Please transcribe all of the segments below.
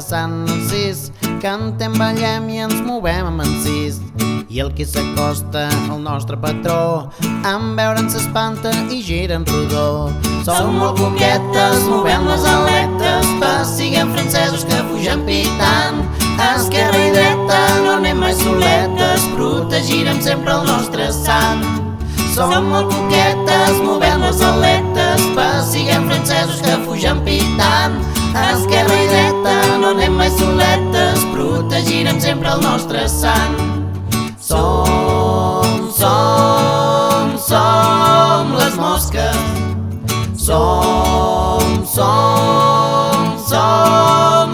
de Sant Narcís, cantem, ballem i ens movem amb encís. I el qui s'acosta al nostre patró, en veure'n s'espanta i gira en rodó. Som molt coquetes, movem les aletes, siguem francesos que fugen pitant. Esquerra i dreta, no anem mai soletes, protegirem sempre el nostre sant. Som molt coquetes, movem les aletes, siguem francesos que fugen pitant. Esquerra i dreta, no anem mai soletes, protegirem sempre el nostre sant. Som les mosques. Som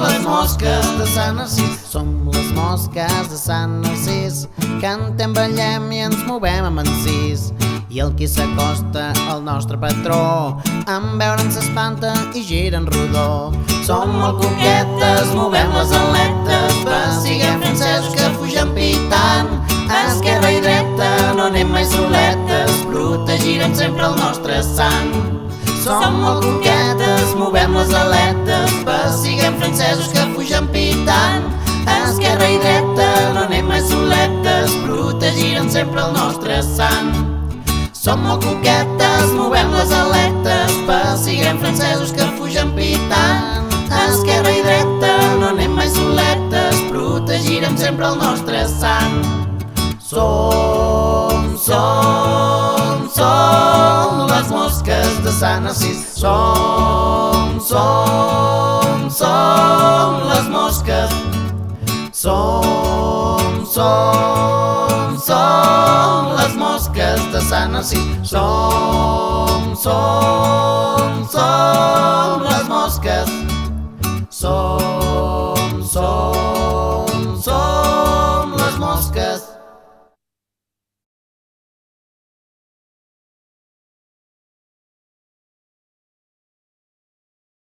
les mosques de Sant Narcís. Som les mosques de Sant Narcís, cantem, ballem i ens movem amb encís. I el qui s'acosta al nostre patró, en veure'n s'espanta i gira en rodó. Som molt coquetes, movem les aletes, siguem francesos que fugen pitant. Esquerra i dreta, no anem mai soletes, protegirem sempre el nostre sant. Som molt coquetes, movem les aletes, siguem francesos que fugen pitant. Esquerra i dreta, no anem mai soletes, protegirem sempre el nostre sant. Som molt coquetes, movem les aletes, siguem francesos que fugen pitant. Esquerra i dreta, no anem mai soletes, protegirem sempre el nostre sant. Som les mosques de Sant Narcís. Som les mosques. Som les mosques de Sant Narcís. Som les mosques.